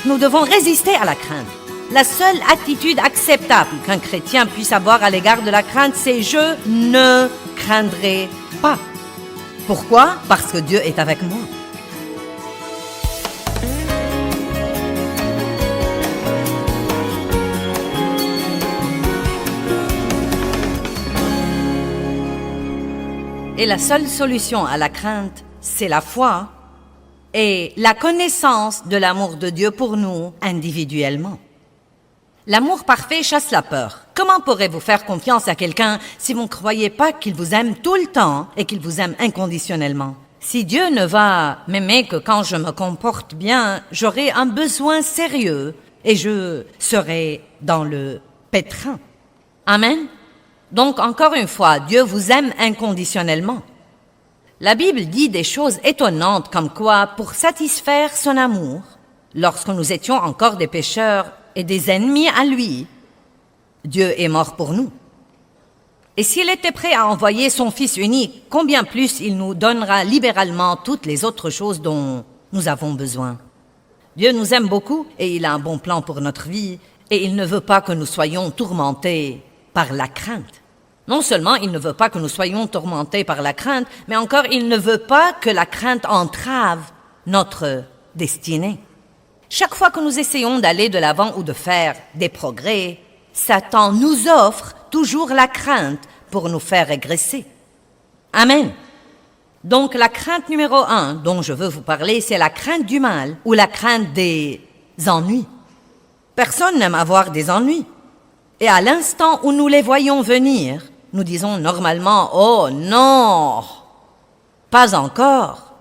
Nous devons résister à la crainte. La seule attitude acceptable qu'un chrétien puisse avoir à l'égard de la crainte, c'est « je ne craindrai pas ». Pourquoi? Parce que Dieu est avec moi. Et la seule solution à la crainte, c'est la foi et la connaissance de l'amour de Dieu pour nous individuellement. L'amour parfait chasse la peur. Comment pourrez-vous faire confiance à quelqu'un si vous ne croyez pas qu'il vous aime tout le temps et qu'il vous aime inconditionnellement? Si Dieu ne va m'aimer que quand je me comporte bien, j'aurai un besoin sérieux et je serai dans le pétrin. Amen? Donc, encore une fois, Dieu vous aime inconditionnellement. La Bible dit des choses étonnantes comme quoi, pour satisfaire son amour, lorsque nous étions encore des pécheurs et des ennemis à lui, Dieu est mort pour nous. Et s'il était prêt à envoyer son Fils unique, combien plus il nous donnera libéralement toutes les autres choses dont nous avons besoin. Dieu nous aime beaucoup et il a un bon plan pour notre vie et il ne veut pas que nous soyons tourmentés par la crainte. Non seulement il ne veut pas que nous soyons tourmentés par la crainte, mais encore il ne veut pas que la crainte entrave notre destinée. Chaque fois que nous essayons d'aller de l'avant ou de faire des progrès, Satan nous offre toujours la crainte pour nous faire régresser. Amen. Donc la crainte numéro 1 dont je veux vous parler, c'est la crainte du mal ou la crainte des ennuis. Personne n'aime avoir des ennuis. Et à l'instant où nous les voyons venir, nous disons normalement « Oh non, pas encore !»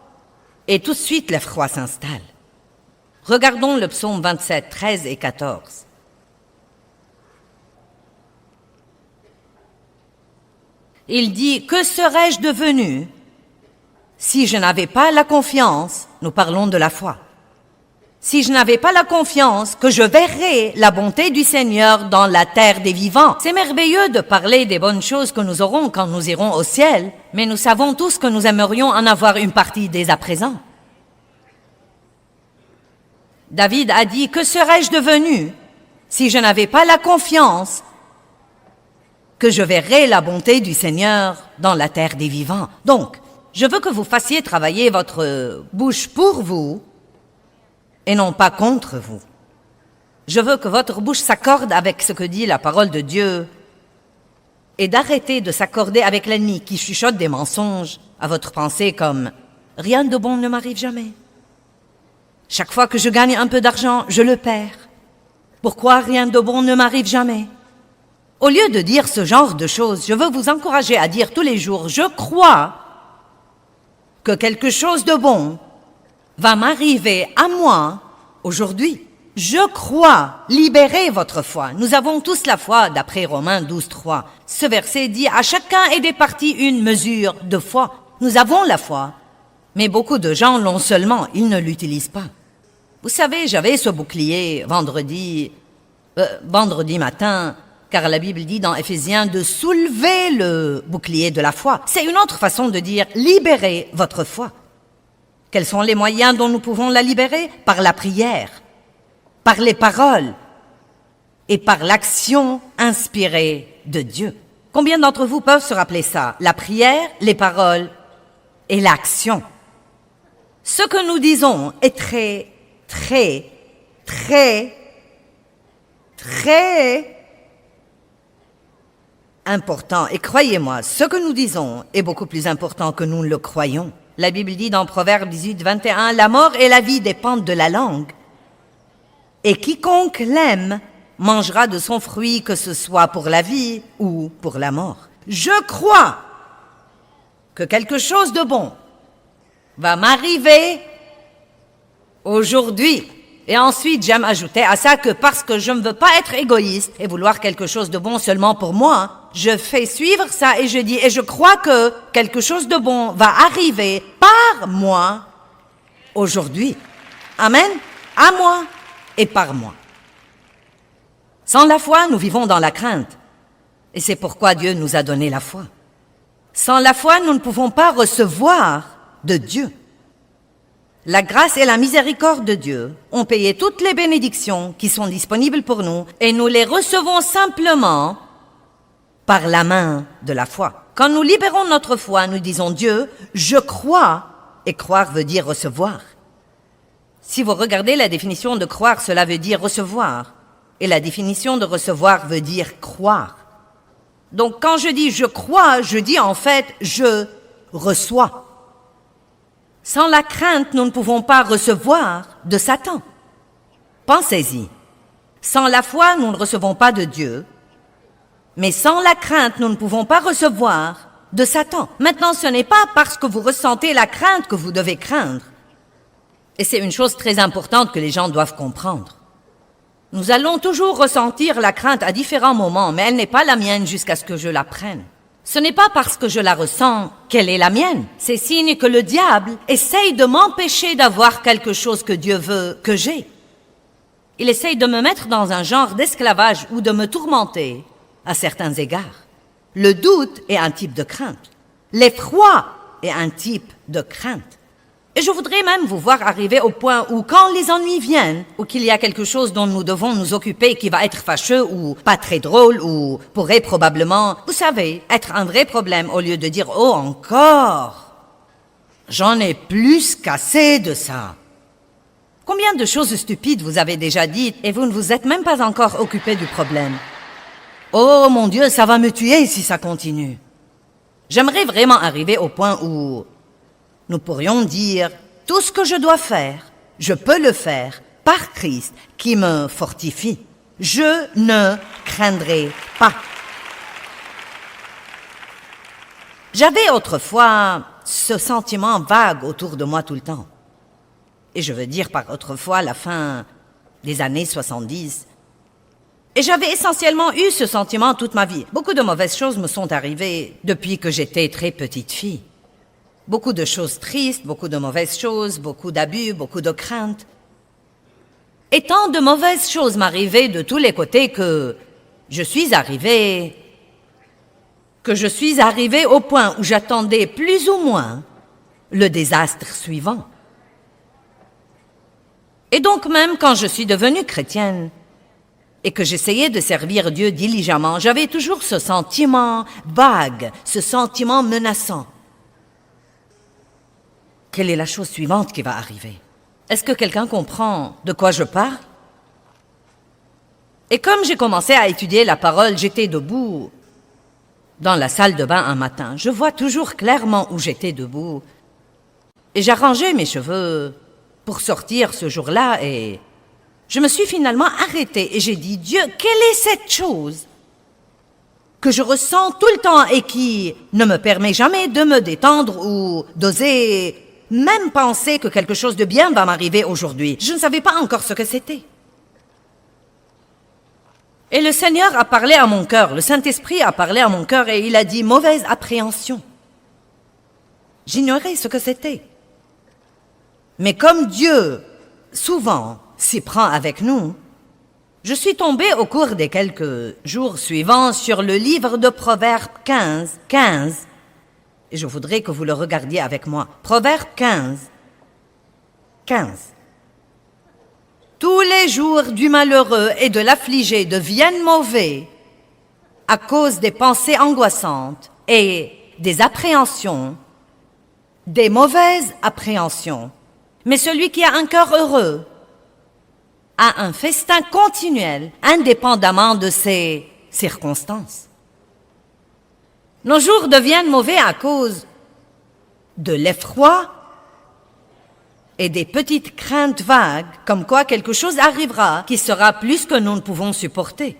Et tout de suite l'effroi s'installe. Regardons le psaume 27, 13 et 14. Il dit « Que serais-je devenu si je n'avais pas la confiance ?» Nous parlons de la foi. Si je n'avais pas la confiance que je verrais la bonté du Seigneur dans la terre des vivants. C'est merveilleux de parler des bonnes choses que nous aurons quand nous irons au ciel, mais nous savons tous que nous aimerions en avoir une partie dès à présent. David a dit « Que serais-je devenu si je n'avais pas la confiance que je verrais la bonté du Seigneur dans la terre des vivants ?» Donc, je veux que vous fassiez travailler votre bouche pour vous et non pas contre vous. Je veux que votre bouche s'accorde avec ce que dit la parole de Dieu et d'arrêter de s'accorder avec l'ennemi qui chuchote des mensonges à votre pensée comme « Rien de bon ne m'arrive jamais. Chaque fois que je gagne un peu d'argent, je le perds. Pourquoi rien de bon ne m'arrive jamais ?» Au lieu de dire ce genre de choses, je veux vous encourager à dire tous les jours « Je crois que quelque chose de bon va m'arriver à moi aujourd'hui. Je crois. » Libérez votre foi. Nous avons tous la foi, d'après Romains 12, 3. Ce verset dit « À chacun est départie une mesure de foi. » Nous avons la foi, mais beaucoup de gens l'ont seulement, ils ne l'utilisent pas. Vous savez, j'avais ce bouclier vendredi matin, car la Bible dit dans Éphésiens de soulever le bouclier de la foi. C'est une autre façon de dire « libérez votre foi ». Quels sont les moyens dont nous pouvons la libérer? Par la prière, par les paroles et par l'action inspirée de Dieu. Combien d'entre vous peuvent se rappeler ça? La prière, les paroles et l'action. Ce que nous disons est très important. Et croyez-moi, ce que nous disons est beaucoup plus important que nous le croyons. La Bible dit dans Proverbe 18, 21, « La mort et la vie dépendent de la langue. Et quiconque l'aime mangera de son fruit, que ce soit pour la vie ou pour la mort. » Je crois que quelque chose de bon va m'arriver aujourd'hui. Et ensuite, j'aime ajouter à ça que parce que je ne veux pas être égoïste et vouloir quelque chose de bon seulement pour moi, je fais suivre ça et je dis, et je crois que quelque chose de bon va arriver par moi aujourd'hui. Amen. À moi et par moi. Sans la foi, nous vivons dans la crainte. Et c'est pourquoi Dieu nous a donné la foi. Sans la foi, nous ne pouvons pas recevoir de Dieu. La grâce et la miséricorde de Dieu ont payé toutes les bénédictions qui sont disponibles pour nous et nous les recevons simplement par la main de la foi. Quand nous libérons notre foi, nous disons Dieu, je crois, et croire veut dire recevoir. Si vous regardez la définition de croire, cela veut dire recevoir. Et la définition de recevoir veut dire croire. Donc quand je dis je crois, je dis en fait je reçois. Sans la crainte, nous ne pouvons pas recevoir de Satan. Pensez-y. Sans la foi, nous ne recevons pas de Dieu. Mais sans la crainte, nous ne pouvons pas recevoir de Satan. Maintenant, ce n'est pas parce que vous ressentez la crainte que vous devez craindre. Et c'est une chose très importante que les gens doivent comprendre. Nous allons toujours ressentir la crainte à différents moments, mais elle n'est pas la mienne jusqu'à ce que je la prenne. Ce n'est pas parce que je la ressens qu'elle est la mienne. C'est signe que le diable essaye de m'empêcher d'avoir quelque chose que Dieu veut que j'ai. Il essaye de me mettre dans un genre d'esclavage ou de me tourmenter à certains égards. Le doute est un type de crainte. L'effroi est un type de crainte. Et je voudrais même vous voir arriver au point où quand les ennuis viennent, ou qu'il y a quelque chose dont nous devons nous occuper qui va être fâcheux ou pas très drôle ou pourrait probablement, vous savez, être un vrai problème au lieu de dire « Oh, encore !» J'en ai plus qu'assez de ça. Combien de choses stupides vous avez déjà dites et vous ne vous êtes même pas encore occupé du problème? Oh mon Dieu, ça va me tuer si ça continue. J'aimerais vraiment arriver au point où nous pourrions dire, tout ce que je dois faire, je peux le faire par Christ qui me fortifie. Je ne craindrai pas. J'avais autrefois ce sentiment vague autour de moi tout le temps. Et je veux dire par autrefois la fin des années 70. Et j'avais essentiellement eu ce sentiment toute ma vie. Beaucoup de mauvaises choses me sont arrivées depuis que j'étais très petite fille. Beaucoup de choses tristes, beaucoup de mauvaises choses, beaucoup d'abus, beaucoup de craintes. Et tant de mauvaises choses m'arrivaient de tous les côtés que je suis arrivée au point où j'attendais plus ou moins le désastre suivant. Et donc même quand je suis devenue chrétienne et que j'essayais de servir Dieu diligemment, j'avais toujours ce sentiment vague, ce sentiment menaçant. Quelle est la chose suivante qui va arriver? Est-ce que quelqu'un comprend de quoi je parle? Et comme j'ai commencé à étudier la parole, j'étais debout dans la salle de bain un matin. Je vois toujours clairement où j'étais debout. Et j'arrangeais mes cheveux pour sortir ce jour-là et je me suis finalement arrêtée et j'ai dit, Dieu, quelle est cette chose que je ressens tout le temps et qui ne me permet jamais de me détendre ou d'oser même penser que quelque chose de bien va m'arriver aujourd'hui. Je ne savais pas encore ce que c'était. Et le Seigneur a parlé à mon cœur, le Saint-Esprit a parlé à mon cœur et il a dit « mauvaise appréhension ». J'ignorais ce que c'était. Mais comme Dieu, souvent, s'y prend avec nous, je suis tombée au cours des quelques jours suivants sur le livre de Proverbes 15, et je voudrais que vous le regardiez avec moi. Proverbe 15. Tous les jours du malheureux et de l'affligé deviennent mauvais à cause des pensées angoissantes et des appréhensions, des mauvaises appréhensions. Mais celui qui a un cœur heureux a un festin continuel, indépendamment de ses circonstances. Nos jours deviennent mauvais à cause de l'effroi et des petites craintes vagues, comme quoi quelque chose arrivera qui sera plus que nous ne pouvons supporter.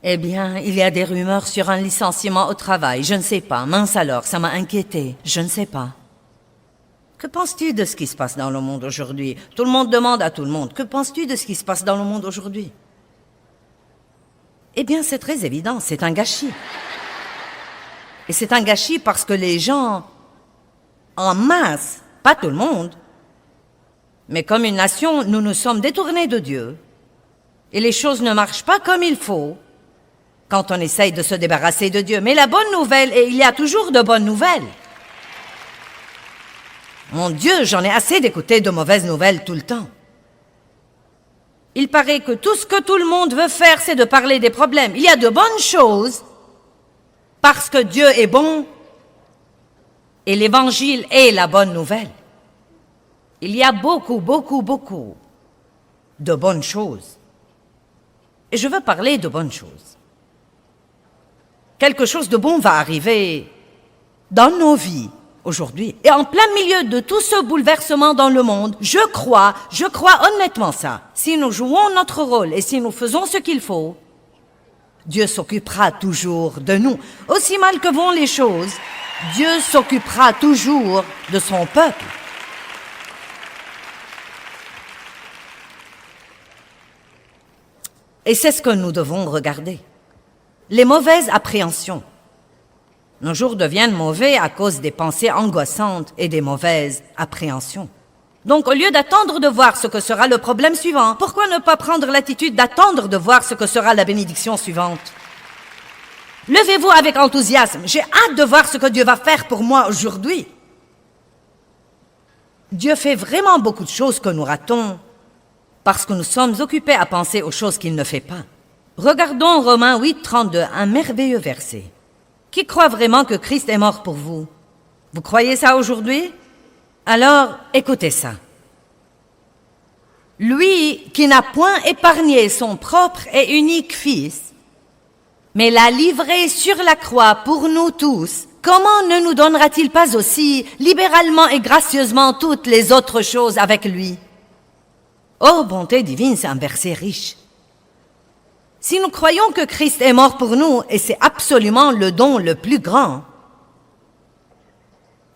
Eh bien, il y a des rumeurs sur un licenciement au travail, je ne sais pas, mince alors, ça m'a inquiété, je ne sais pas. Que penses-tu de ce qui se passe dans le monde aujourd'hui? Tout le monde demande à tout le monde, que penses-tu de ce qui se passe dans le monde aujourd'hui? Eh bien, c'est très évident, c'est un gâchis. Et c'est un gâchis parce que les gens, en masse, pas tout le monde, mais comme une nation, nous nous sommes détournés de Dieu. Et les choses ne marchent pas comme il faut quand on essaye de se débarrasser de Dieu. Mais la bonne nouvelle, et il y a toujours de bonnes nouvelles. Mon Dieu, j'en ai assez d'écouter de mauvaises nouvelles tout le temps. Il paraît que tout ce que tout le monde veut faire, c'est de parler des problèmes. Il y a de bonnes choses parce que Dieu est bon et l'Évangile est la bonne nouvelle. Il y a beaucoup de bonnes choses. Et je veux parler de bonnes choses. Quelque chose de bon va arriver dans nos vies aujourd'hui. Et en plein milieu de tout ce bouleversement dans le monde, je crois honnêtement ça. Si nous jouons notre rôle et si nous faisons ce qu'il faut, Dieu s'occupera toujours de nous. Aussi mal que vont les choses, Dieu s'occupera toujours de son peuple. Et c'est ce que nous devons regarder. Les mauvaises appréhensions. Nos jours deviennent mauvais à cause des pensées angoissantes et des mauvaises appréhensions. Donc, au lieu d'attendre de voir ce que sera le problème suivant, pourquoi ne pas prendre l'attitude d'attendre de voir ce que sera la bénédiction suivante? Levez-vous avec enthousiasme. J'ai hâte de voir ce que Dieu va faire pour moi aujourd'hui. Dieu fait vraiment beaucoup de choses que nous ratons parce que nous sommes occupés à penser aux choses qu'il ne fait pas. Regardons Romains 8, 32, un merveilleux verset. Qui croit vraiment que Christ est mort pour vous? Vous croyez ça aujourd'hui? Alors, écoutez ça. Lui qui n'a point épargné son propre et unique Fils, mais l'a livré sur la croix pour nous tous, comment ne nous donnera-t-il pas aussi libéralement et gracieusement toutes les autres choses avec lui? Oh, bonté divine, c'est un verset riche. Si nous croyons que Christ est mort pour nous, et c'est absolument le don le plus grand,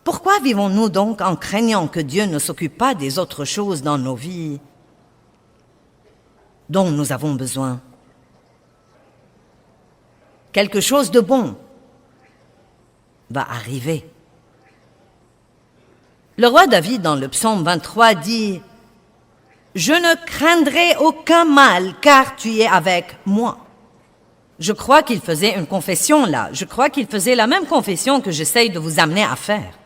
pourquoi vivons-nous donc en craignant que Dieu ne s'occupe pas des autres choses dans nos vies dont nous avons besoin? Quelque chose de bon va arriver. Le roi David, dans le psaume 23, dit « Je ne craindrai aucun mal, car tu es avec moi. » Je crois qu'il faisait une confession là. Je crois qu'il faisait la même confession que j'essaye de vous amener à faire.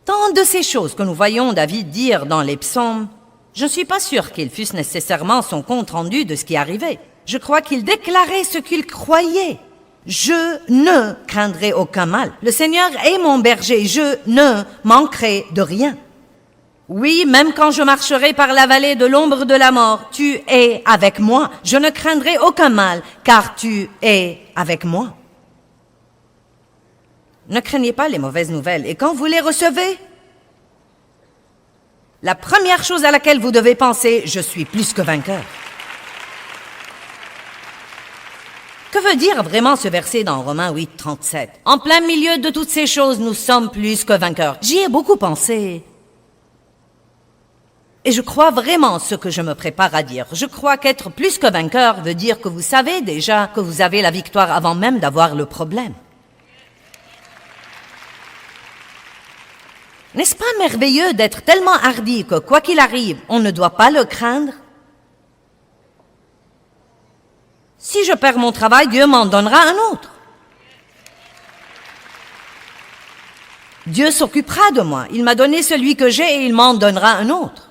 Tant de ces choses que nous voyons David dire dans les psaumes, je ne suis pas sûr qu'ils fussent nécessairement son compte rendu de ce qui arrivait. Je crois qu'il déclarait ce qu'il croyait. Je ne craindrai aucun mal. Le Seigneur est mon berger, je ne manquerai de rien. Oui, même quand je marcherai par la vallée de l'ombre de la mort, tu es avec moi. Je ne craindrai aucun mal, car tu es avec moi. Ne craignez pas les mauvaises nouvelles. Et quand vous les recevez, la première chose à laquelle vous devez penser, je suis plus que vainqueur. Que veut dire vraiment ce verset dans Romains 8, 37? En plein milieu de toutes ces choses, nous sommes plus que vainqueurs. J'y ai beaucoup pensé. Et je crois vraiment ce que je me prépare à dire. Je crois qu'être plus que vainqueur veut dire que vous savez déjà que vous avez la victoire avant même d'avoir le problème. N'est-ce pas merveilleux d'être tellement hardi que quoi qu'il arrive, on ne doit pas le craindre? Si je perds mon travail, Dieu m'en donnera un autre. Dieu s'occupera de moi. Il m'a donné celui que j'ai et il m'en donnera un autre.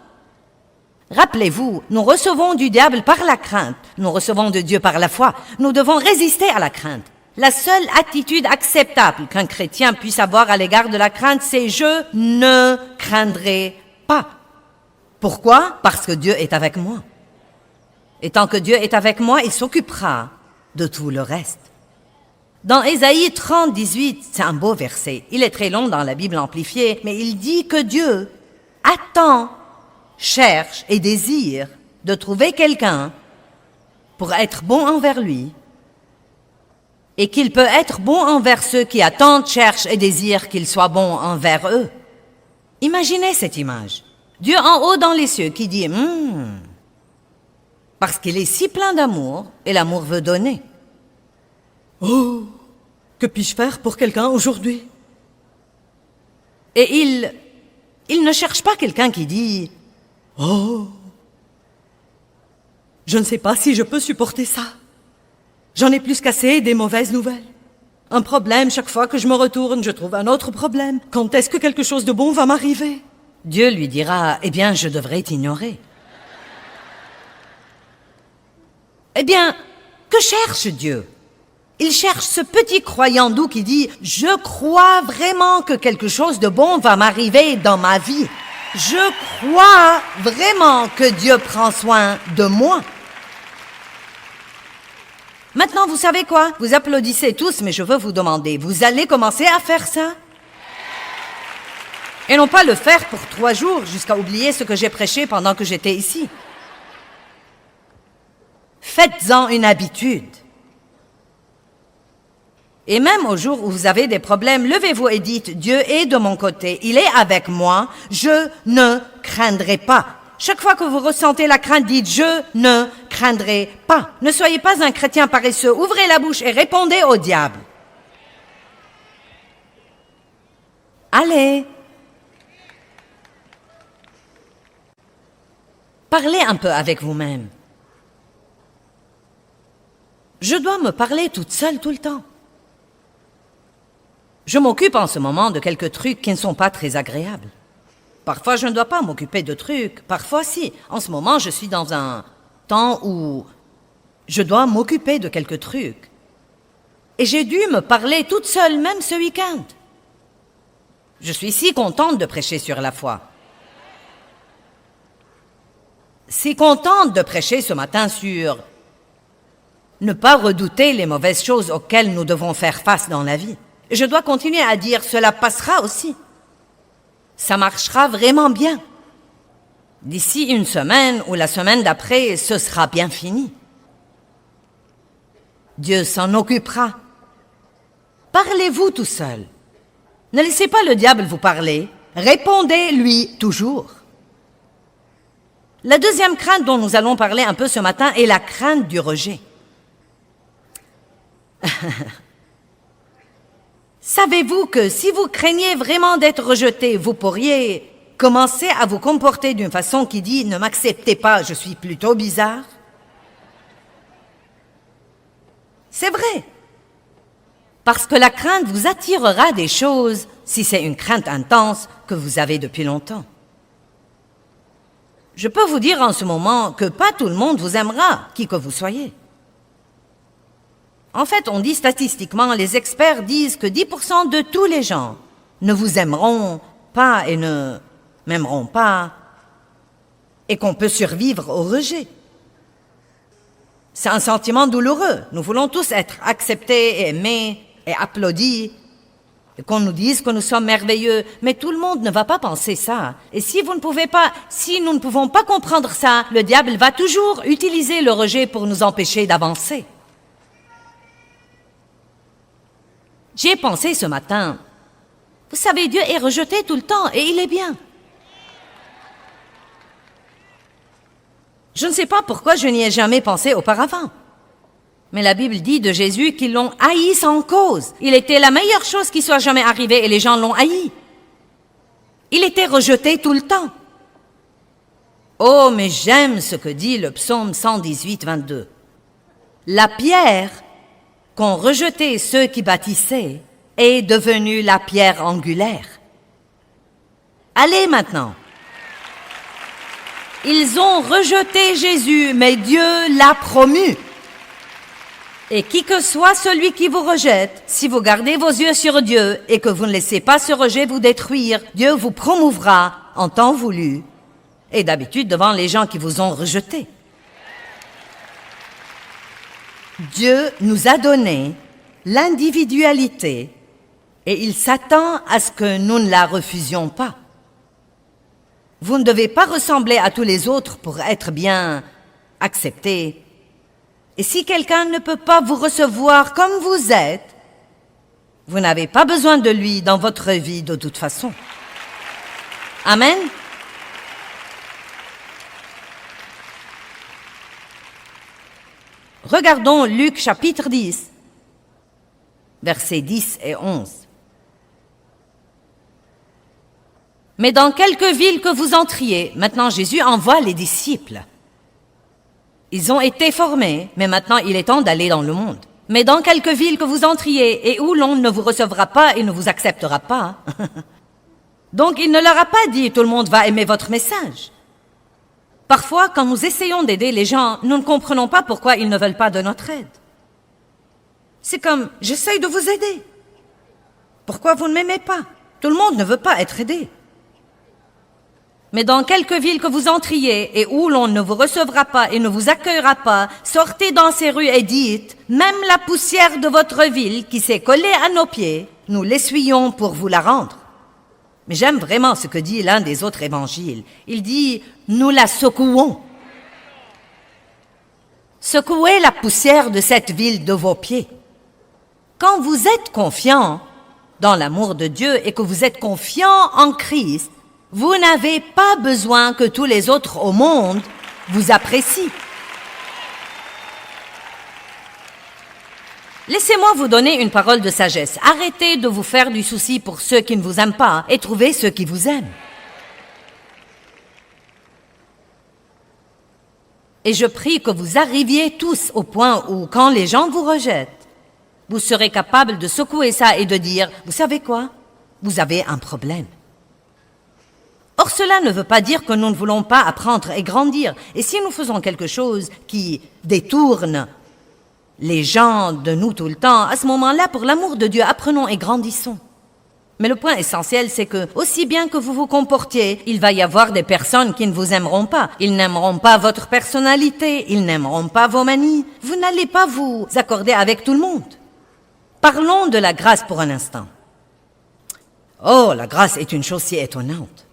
Rappelez-vous, nous recevons du diable par la crainte, nous recevons de Dieu par la foi. Nous devons résister à la crainte. La seule attitude acceptable qu'un chrétien puisse avoir à l'égard de la crainte, c'est « je ne craindrai pas ». Pourquoi? Parce que Dieu est avec moi. Et tant que Dieu est avec moi, il s'occupera de tout le reste. Dans Ésaïe 30, 18, c'est un beau verset. Il est très long dans la Bible amplifiée, mais il dit que Dieu attend, cherche et désire de trouver quelqu'un pour être bon envers lui et qu'il peut être bon envers ceux qui attendent, cherchent et désirent qu'il soit bon envers eux. Imaginez cette image. Dieu en haut dans les cieux qui dit parce qu'il est si plein d'amour et l'amour veut donner. Oh, que puis-je faire pour quelqu'un aujourd'hui? Et il ne cherche pas quelqu'un qui dit « Oh, je ne sais pas si je peux supporter ça. J'en ai plus qu'assez des mauvaises nouvelles. Un problème, chaque fois que je me retourne, je trouve un autre problème. Quand est-ce que quelque chose de bon va m'arriver? Dieu lui dira, eh bien, je devrais t'ignorer. Eh bien, que cherche Dieu? Il cherche ce petit croyant doux qui dit « Je crois vraiment que quelque chose de bon va m'arriver dans ma vie. Je crois vraiment que Dieu prend soin de moi. » Maintenant, vous savez quoi? Vous applaudissez tous, mais je veux vous demander, vous allez commencer à faire ça? Et non pas le faire pour 3 jours jusqu'à oublier ce que j'ai prêché pendant que j'étais ici. Faites-en une habitude. Et même au jour où vous avez des problèmes, levez-vous et dites, Dieu est de mon côté, il est avec moi, je ne craindrai pas. Chaque fois que vous ressentez la crainte, dites, je ne craindrai pas. Ne soyez pas un chrétien paresseux, ouvrez la bouche et répondez au diable. Allez. Parlez un peu avec vous-même. Je dois me parler toute seule tout le temps. Je m'occupe en ce moment de quelques trucs qui ne sont pas très agréables. Parfois, je ne dois pas m'occuper de trucs. Parfois, si. En ce moment, je suis dans un temps où je dois m'occuper de quelques trucs. Et j'ai dû me parler toute seule, même ce week-end. Je suis si contente de prêcher sur la foi. Si contente de prêcher ce matin sur ne pas redouter les mauvaises choses auxquelles nous devons faire face dans la vie. Je dois continuer à dire, cela passera aussi. Ça marchera vraiment bien. D'ici une semaine ou la semaine d'après, ce sera bien fini. Dieu s'en occupera. Parlez-vous tout seul. Ne laissez pas le diable vous parler. Répondez-lui toujours. La deuxième crainte dont nous allons parler un peu ce matin est la crainte du rejet. Savez-vous que si vous craignez vraiment d'être rejeté, vous pourriez commencer à vous comporter d'une façon qui dit « Ne m'acceptez pas, je suis plutôt bizarre ». C'est vrai. Parce que la crainte vous attirera des choses si c'est une crainte intense que vous avez depuis longtemps. Je peux vous dire en ce moment que pas tout le monde vous aimera, qui que vous soyez. En fait, on dit statistiquement, les experts disent que 10% de tous les gens ne vous aimeront pas et ne m'aimeront pas, et qu'on peut survivre au rejet. C'est un sentiment douloureux. Nous voulons tous être acceptés, et aimés et applaudis, et qu'on nous dise que nous sommes merveilleux, mais tout le monde ne va pas penser ça. Et si nous ne pouvons pas comprendre ça, le diable va toujours utiliser le rejet pour nous empêcher d'avancer. J'y ai pensé ce matin. Vous savez, Dieu est rejeté tout le temps et il est bien. Je ne sais pas pourquoi je n'y ai jamais pensé auparavant. Mais la Bible dit de Jésus qu'ils l'ont haï sans cause. Il était la meilleure chose qui soit jamais arrivée et les gens l'ont haï. Il était rejeté tout le temps. Oh, mais j'aime ce que dit le psaume 118, 22. La pierre qu'ont rejeté ceux qui bâtissaient est devenue la pierre angulaire. Allez maintenant. Ils ont rejeté Jésus, mais Dieu l'a promu. Et qui que soit celui qui vous rejette, si vous gardez vos yeux sur Dieu et que vous ne laissez pas ce rejet vous détruire, Dieu vous promouvra en temps voulu et d'habitude devant les gens qui vous ont rejeté. Dieu nous a donné l'individualité et il s'attend à ce que nous ne la refusions pas. Vous ne devez pas ressembler à tous les autres pour être bien accepté. Et si quelqu'un ne peut pas vous recevoir comme vous êtes, vous n'avez pas besoin de lui dans votre vie de toute façon. Amen. Regardons Luc chapitre 10, versets 10 et 11. Mais dans quelque ville que vous entriez, maintenant Jésus envoie les disciples. Ils ont été formés, mais maintenant il est temps d'aller dans le monde. Mais dans quelque ville que vous entriez et où l'on ne vous recevra pas et ne vous acceptera pas. Donc il ne leur a pas dit « tout le monde va aimer votre message ». Parfois, quand nous essayons d'aider les gens, nous ne comprenons pas pourquoi ils ne veulent pas de notre aide. C'est comme « j'essaye de vous aider ». Pourquoi vous ne m'aimez pas? Tout le monde ne veut pas être aidé. Mais dans quelque ville que vous entriez et où l'on ne vous recevra pas et ne vous accueillera pas, sortez dans ces rues et dites, même la poussière de votre ville qui s'est collée à nos pieds, nous l'essuyons pour vous la rendre. Mais j'aime vraiment ce que dit l'un des autres évangiles. Il dit, nous la secouons. Secouez la poussière de cette ville de vos pieds. Quand vous êtes confiant dans l'amour de Dieu et que vous êtes confiant en Christ, vous n'avez pas besoin que tous les autres au monde vous apprécient. Laissez-moi vous donner une parole de sagesse. Arrêtez de vous faire du souci pour ceux qui ne vous aiment pas et trouvez ceux qui vous aiment. Et je prie que vous arriviez tous au point où, quand les gens vous rejettent, vous serez capable de secouer ça et de dire, vous savez quoi? Vous avez un problème. Or, cela ne veut pas dire que nous ne voulons pas apprendre et grandir. Et si nous faisons quelque chose qui détourne les gens de nous tout le temps, à ce moment-là, pour l'amour de Dieu, apprenons et grandissons. Mais le point essentiel, c'est que, aussi bien que vous vous comportiez, il va y avoir des personnes qui ne vous aimeront pas. Ils n'aimeront pas votre personnalité, ils n'aimeront pas vos manies. Vous n'allez pas vous accorder avec tout le monde. Parlons de la grâce pour un instant. Oh, la grâce est une chose si étonnante.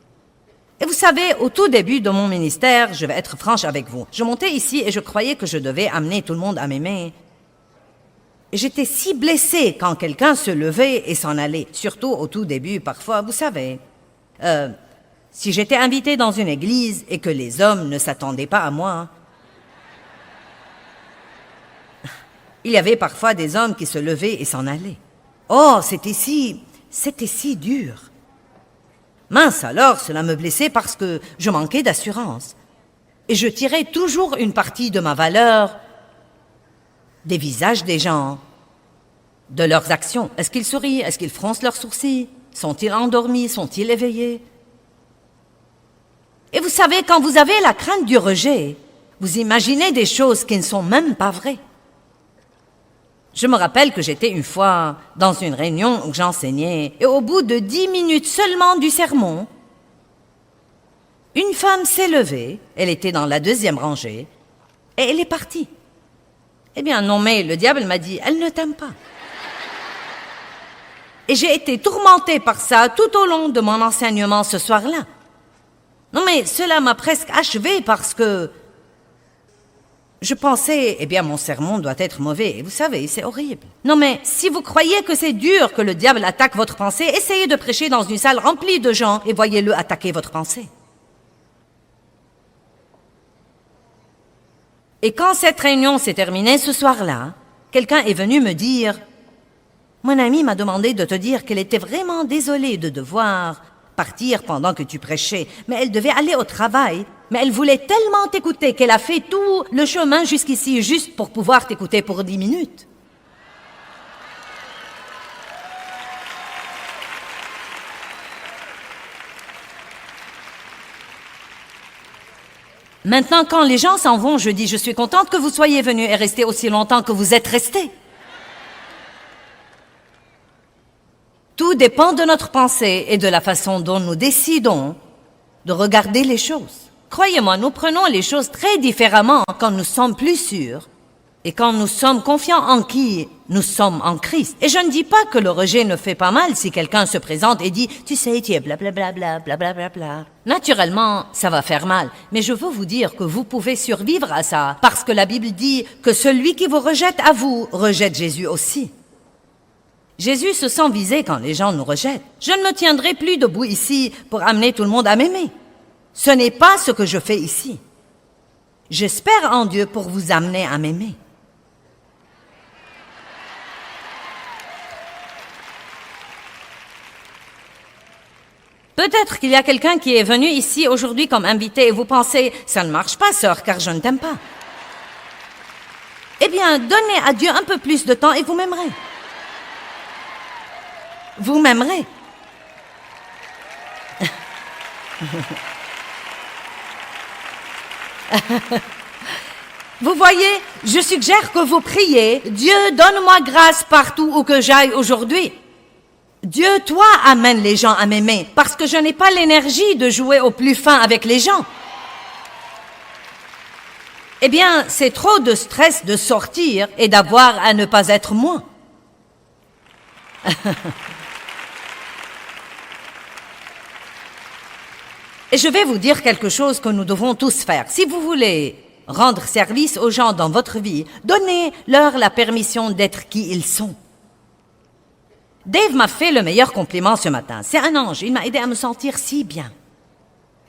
Et vous savez, au tout début de mon ministère, je vais être franche avec vous, je montais ici et je croyais que je devais amener tout le monde à m'aimer. Et j'étais si blessée quand quelqu'un se levait et s'en allait, surtout au tout début, parfois, vous savez. Si j'étais invitée dans une église et que les hommes ne s'attendaient pas à moi, il y avait parfois des hommes qui se levaient et s'en allaient. Oh, c'était si dur. Mince alors, cela me blessait parce que je manquais d'assurance. Et je tirais toujours une partie de ma valeur des visages des gens, de leurs actions. Est-ce qu'ils sourient? Est-ce qu'ils froncent leurs sourcils? Sont-ils endormis? Sont-ils éveillés? Et vous savez, quand vous avez la crainte du rejet, vous imaginez des choses qui ne sont même pas vraies. Je me rappelle que j'étais une fois dans une réunion où j'enseignais et au bout de 10 minutes seulement du sermon, une femme s'est levée, elle était dans la 2e rangée, et elle est partie. Eh bien non, mais le diable m'a dit, elle ne t'aime pas. Et j'ai été tourmentée par ça tout au long de mon enseignement ce soir-là. Non mais cela m'a presque achevée parce que je pensais, eh bien, mon sermon doit être mauvais. Et vous savez, c'est horrible. Non, mais si vous croyez que c'est dur que le diable attaque votre pensée, essayez de prêcher dans une salle remplie de gens et voyez-le attaquer votre pensée. Et quand cette réunion s'est terminée ce soir-là, quelqu'un est venu me dire, mon amie m'a demandé de te dire qu'elle était vraiment désolée de devoir partir pendant que tu prêchais, mais elle devait aller au travail. Mais elle voulait tellement t'écouter qu'elle a fait tout le chemin jusqu'ici juste pour pouvoir t'écouter pour 10 minutes. Maintenant, quand les gens s'en vont, je dis, je suis contente que vous soyez venus et restés aussi longtemps que vous êtes restés. Tout dépend de notre pensée et de la façon dont nous décidons de regarder les choses. Croyez-moi, nous prenons les choses très différemment quand nous sommes plus sûrs et quand nous sommes confiants en qui nous sommes en Christ. Et je ne dis pas que le rejet ne fait pas mal si quelqu'un se présente et dit « Tu sais, tu es blablabla, blablabla ». Naturellement, ça va faire mal, mais je veux vous dire que vous pouvez survivre à ça parce que la Bible dit que celui qui vous rejette à vous, rejette Jésus aussi. Jésus se sent visé quand les gens nous rejettent. Je ne me tiendrai plus debout ici pour amener tout le monde à m'aimer. Ce n'est pas ce que je fais ici. J'espère en Dieu pour vous amener à m'aimer. Peut-être qu'il y a quelqu'un qui est venu ici aujourd'hui comme invité et vous pensez « Ça ne marche pas, sœur, car je ne t'aime pas. » Eh bien, donnez à Dieu un peu plus de temps et vous m'aimerez. Vous m'aimerez. Vous voyez, je suggère que vous priez, Dieu, donne-moi grâce partout où que j'aille aujourd'hui. Dieu, toi, amène les gens à m'aimer, parce que je n'ai pas l'énergie de jouer au plus fin avec les gens. Eh bien, c'est trop de stress de sortir et d'avoir à ne pas être moi. Et je vais vous dire quelque chose que nous devons tous faire. Si vous voulez rendre service aux gens dans votre vie, donnez-leur la permission d'être qui ils sont. Dave m'a fait le meilleur compliment ce matin. C'est un ange, il m'a aidé à me sentir si bien.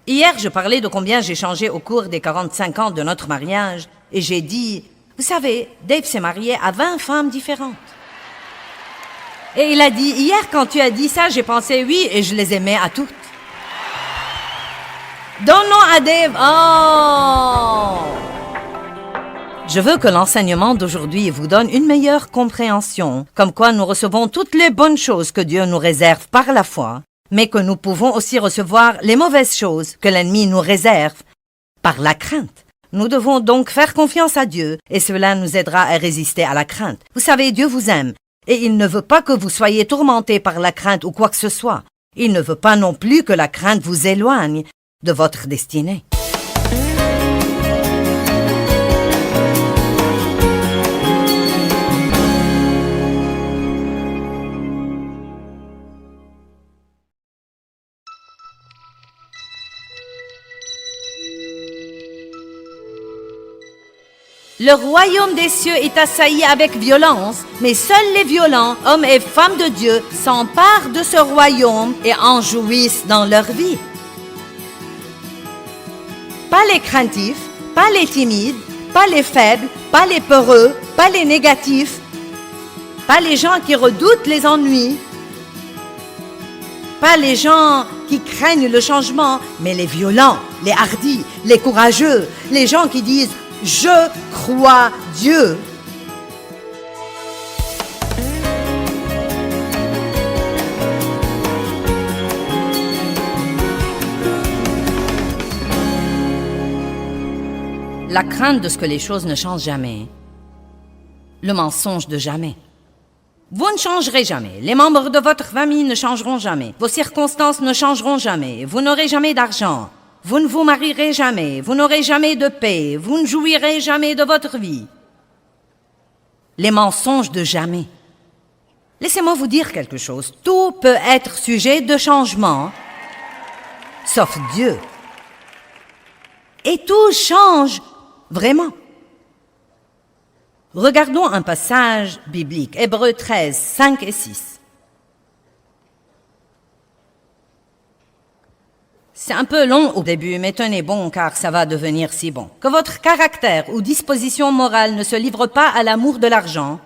Hier, je parlais de combien j'ai changé au cours des 45 ans de notre mariage, et j'ai dit, vous savez, Dave s'est marié à 20 femmes différentes. Et il a dit, hier quand tu as dit ça, j'ai pensé oui, et je les aimais à toutes. Donnons à Dave, oh! Je veux que l'enseignement d'aujourd'hui vous donne une meilleure compréhension, comme quoi nous recevons toutes les bonnes choses que Dieu nous réserve par la foi, mais que nous pouvons aussi recevoir les mauvaises choses que l'ennemi nous réserve par la crainte. Nous devons donc faire confiance à Dieu, et cela nous aidera à résister à la crainte. Vous savez, Dieu vous aime, et il ne veut pas que vous soyez tourmentés par la crainte ou quoi que ce soit. Il ne veut pas non plus que la crainte vous éloigne de votre destinée. Le royaume des cieux est assailli avec violence, mais seuls les violents, hommes et femmes de Dieu, s'emparent de ce royaume et en jouissent dans leur vie. Pas les craintifs, pas les timides, pas les faibles, pas les peureux, pas les négatifs, pas les gens qui redoutent les ennuis, pas les gens qui craignent le changement, mais les violents, les hardis, les courageux, les gens qui disent « Je crois Dieu ». La crainte de ce que les choses ne changent jamais. Le mensonge de jamais. Vous ne changerez jamais. Les membres de votre famille ne changeront jamais. Vos circonstances ne changeront jamais. Vous n'aurez jamais d'argent. Vous ne vous marierez jamais. Vous n'aurez jamais de paix. Vous ne jouirez jamais de votre vie. Les mensonges de jamais. Laissez-moi vous dire quelque chose. Tout peut être sujet de changement, sauf Dieu. Et tout change vraiment. Regardons un passage biblique, Hébreux 13, 5 et 6. C'est un peu long au début, mais tenez bon, car ça va devenir si bon. Que votre caractère ou disposition morale ne se livre pas à l'amour de l'argent,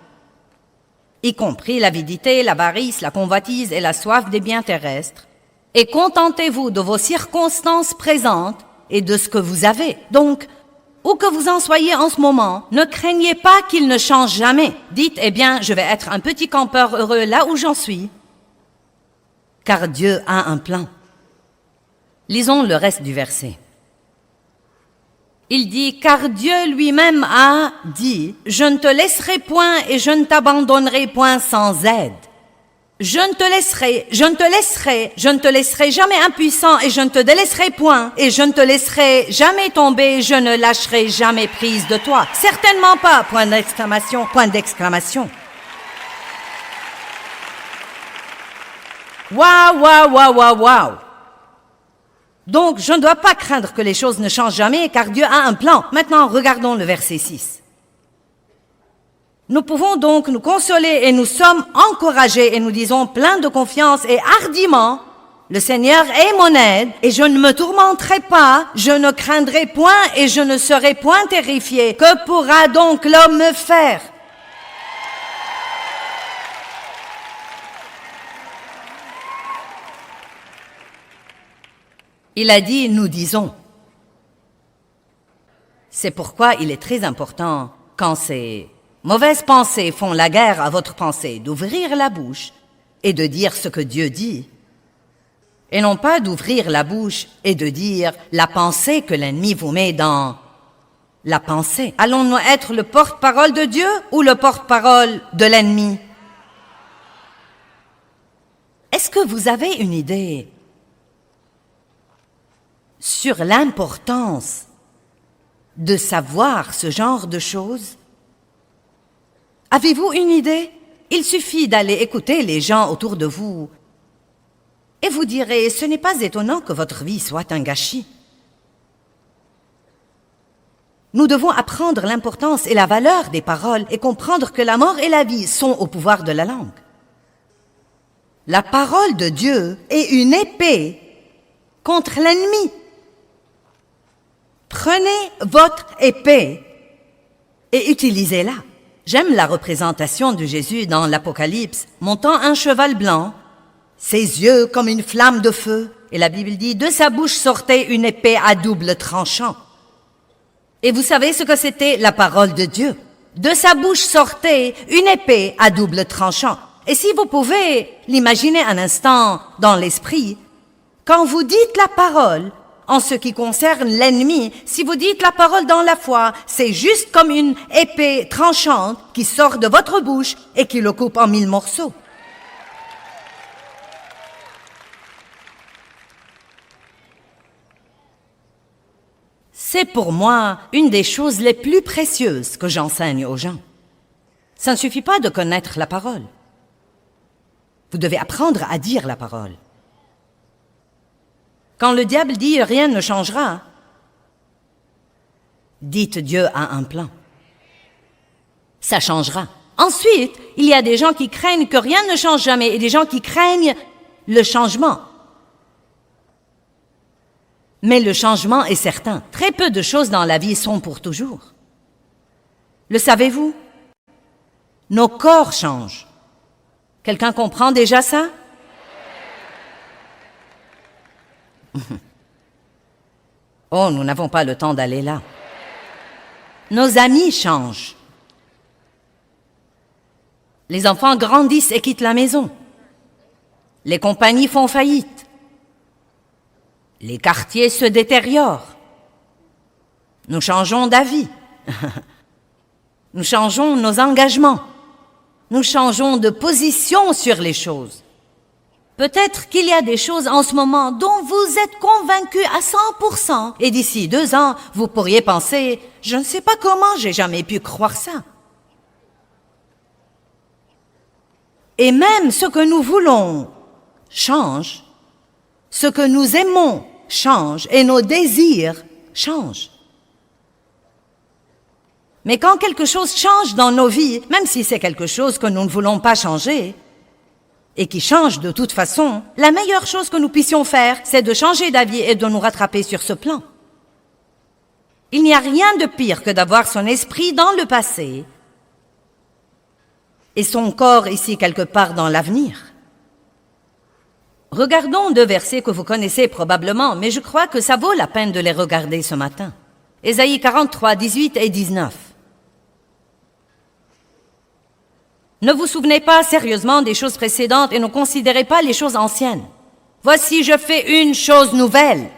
y compris l'avidité, l'avarice, la convoitise et la soif des biens terrestres, et contentez-vous de vos circonstances présentes et de ce que vous avez. Donc, où que vous en soyez en ce moment, ne craignez pas qu'il ne change jamais. Dites, eh bien, je vais être un petit campeur heureux là où j'en suis, car Dieu a un plan. Lisons le reste du verset. Il dit, car Dieu lui-même a dit, je ne te laisserai point et je ne t'abandonnerai point sans aide. Je ne te laisserai jamais impuissant et je ne te délaisserai point et je ne te laisserai jamais tomber, je ne lâcherai jamais prise de toi. Certainement pas, point d'exclamation, point d'exclamation. Waouh, waouh, waouh, waouh, waouh. Donc, je ne dois pas craindre que les choses ne changent jamais car Dieu a un plan. Maintenant, regardons le verset 6. Nous pouvons donc nous consoler et nous sommes encouragés et nous disons plein de confiance et hardiment, le Seigneur est mon aide et je ne me tourmenterai pas, je ne craindrai point et je ne serai point terrifié. Que pourra donc l'homme me faire? Il a dit, nous disons. C'est pourquoi il est très important, quand c'est Mauvaises pensées font la guerre à votre pensée d'ouvrir la bouche et de dire ce que Dieu dit, et non pas d'ouvrir la bouche et de dire la pensée que l'ennemi vous met dans la pensée. Allons-nous être le porte-parole de Dieu ou le porte-parole de l'ennemi? Est-ce que vous avez une idée sur l'importance de savoir ce genre de choses? Avez-vous une idée? Il suffit d'aller écouter les gens autour de vous et vous direz, ce n'est pas étonnant que votre vie soit un gâchis. Nous devons apprendre l'importance et la valeur des paroles et comprendre que la mort et la vie sont au pouvoir de la langue. La parole de Dieu est une épée contre l'ennemi. Prenez votre épée et utilisez-la. J'aime la représentation de Jésus dans l'Apocalypse, montant un cheval blanc, ses yeux comme une flamme de feu. Et la Bible dit, de sa bouche sortait une épée à double tranchant. Et vous savez ce que c'était la parole de Dieu? De sa bouche sortait une épée à double tranchant. Et si vous pouvez l'imaginer un instant dans l'esprit, quand vous dites la parole, en ce qui concerne l'ennemi, si vous dites la parole dans la foi, c'est juste comme une épée tranchante qui sort de votre bouche et qui le coupe en 1000 morceaux. C'est pour moi une des choses les plus précieuses que j'enseigne aux gens. Ça ne suffit pas de connaître la parole. Vous devez apprendre à dire la parole. Quand le diable dit « rien ne changera », dites « Dieu a un plan ». Ça changera. Ensuite, il y a des gens qui craignent que rien ne change jamais et des gens qui craignent le changement. Mais le changement est certain. Très peu de choses dans la vie sont pour toujours. Le savez-vous? Nos corps changent. Quelqu'un comprend déjà ça? Oh, nous n'avons pas le temps d'aller là. Nos amis changent. Les enfants grandissent et quittent la maison. Les compagnies font faillite. Les quartiers se détériorent. Nous changeons d'avis. Nous changeons nos engagements. Nous changeons de position sur les choses. Peut-être qu'il y a des choses en ce moment dont vous êtes convaincus à 100%. Et d'ici 2 ans, vous pourriez penser, je ne sais pas comment j'ai jamais pu croire ça. Et même ce que nous voulons change. Ce que nous aimons change et nos désirs changent. Mais quand quelque chose change dans nos vies, même si c'est quelque chose que nous ne voulons pas changer, et qui change de toute façon, la meilleure chose que nous puissions faire, c'est de changer d'avis et de nous rattraper sur ce plan. Il n'y a rien de pire que d'avoir son esprit dans le passé et son corps ici quelque part dans l'avenir. Regardons 2 versets que vous connaissez probablement, mais je crois que ça vaut la peine de les regarder ce matin. Ésaïe 43, 18 et 19. Ne vous souvenez pas sérieusement des choses précédentes et ne considérez pas les choses anciennes. Voici, je fais une chose nouvelle.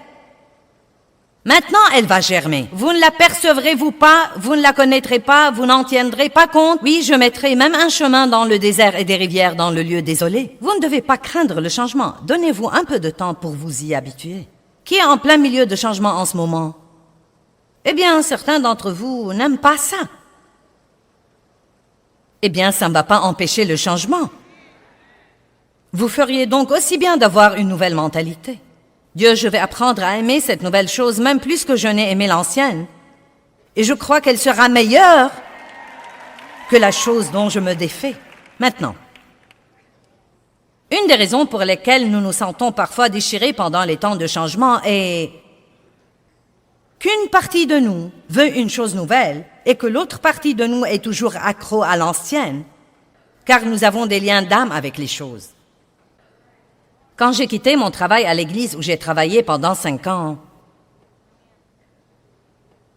Maintenant, elle va germer. Vous ne l'apercevrez-vous pas, vous ne la connaîtrez pas, vous n'en tiendrez pas compte. Oui, je mettrai même un chemin dans le désert et des rivières dans le lieu désolé. Vous ne devez pas craindre le changement. Donnez-vous un peu de temps pour vous y habituer. Qui est en plein milieu de changement en ce moment? Eh bien, certains d'entre vous n'aiment pas ça. Eh bien, ça ne va pas empêcher le changement. Vous feriez donc aussi bien d'avoir une nouvelle mentalité. Dieu, je vais apprendre à aimer cette nouvelle chose, même plus que je n'ai aimé l'ancienne. Et je crois qu'elle sera meilleure que la chose dont je me défais. Maintenant, une des raisons pour lesquelles nous nous sentons parfois déchirés pendant les temps de changement est qu'une partie de nous veut une chose nouvelle et que l'autre partie de nous est toujours accro à l'ancienne, car nous avons des liens d'âme avec les choses. Quand j'ai quitté mon travail à l'église où j'ai travaillé pendant 5 ans,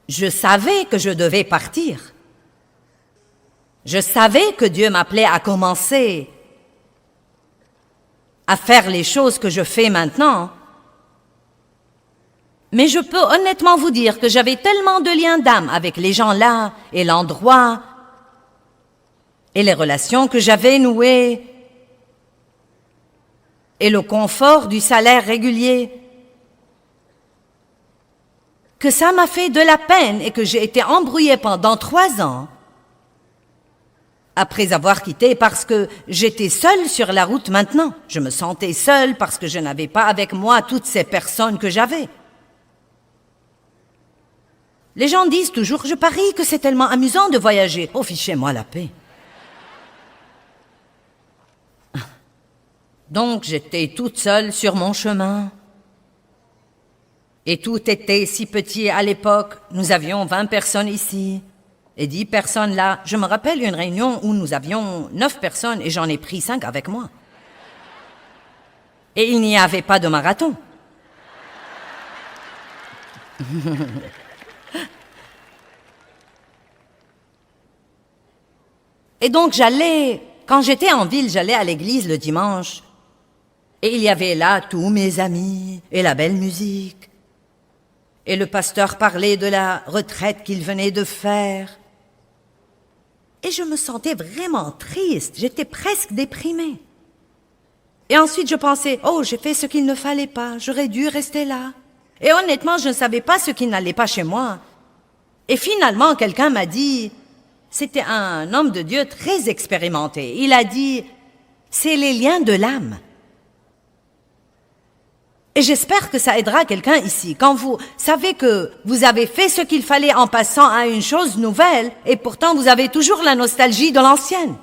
je savais que je devais partir. Je savais que Dieu m'appelait à commencer à faire les choses que je fais maintenant. Mais je peux honnêtement vous dire que j'avais tellement de liens d'âme avec les gens là et l'endroit et les relations que j'avais nouées et le confort du salaire régulier que ça m'a fait de la peine et que j'ai été embrouillée pendant 3 ans après avoir quitté parce que j'étais seule sur la route maintenant. Je me sentais seule parce que je n'avais pas avec moi toutes ces personnes que j'avais. Les gens disent toujours, je parie que c'est tellement amusant de voyager. Oh, fichez-moi la paix. Donc, j'étais toute seule sur mon chemin. Et tout était si petit à l'époque. Nous avions 20 personnes ici et 10 personnes là. Je me rappelle une réunion où nous avions 9 personnes et j'en ai pris 5 avec moi. Et il n'y avait pas de marathon. Et donc quand j'étais en ville, j'allais à l'église le dimanche. Et il y avait là tous mes amis et la belle musique. Et le pasteur parlait de la retraite qu'il venait de faire. Et je me sentais vraiment triste, j'étais presque déprimée. Et ensuite je pensais, oh, j'ai fait ce qu'il ne fallait pas, j'aurais dû rester là. Et honnêtement, je ne savais pas ce qui n'allait pas chez moi. Et finalement, quelqu'un m'a dit, c'était un homme de Dieu très expérimenté, il a dit, c'est les liens de l'âme. Et j'espère que ça aidera quelqu'un ici. Quand vous savez que vous avez fait ce qu'il fallait en passant à une chose nouvelle, et pourtant vous avez toujours la nostalgie de l'ancienne.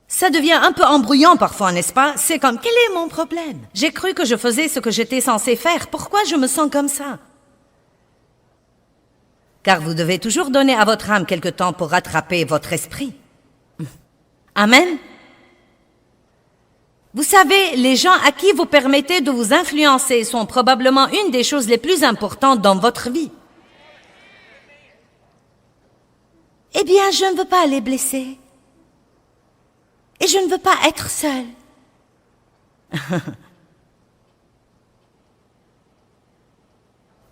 Ça devient un peu embrouillant parfois, n'est-ce pas? C'est comme, quel est mon problème? J'ai cru que je faisais ce que j'étais censé faire. Pourquoi je me sens comme ça? Car vous devez toujours donner à votre âme quelque temps pour rattraper votre esprit. Amen. Vous savez, les gens à qui vous permettez de vous influencer sont probablement une des choses les plus importantes dans votre vie. Eh bien, je ne veux pas les blesser. Et je ne veux pas être seule.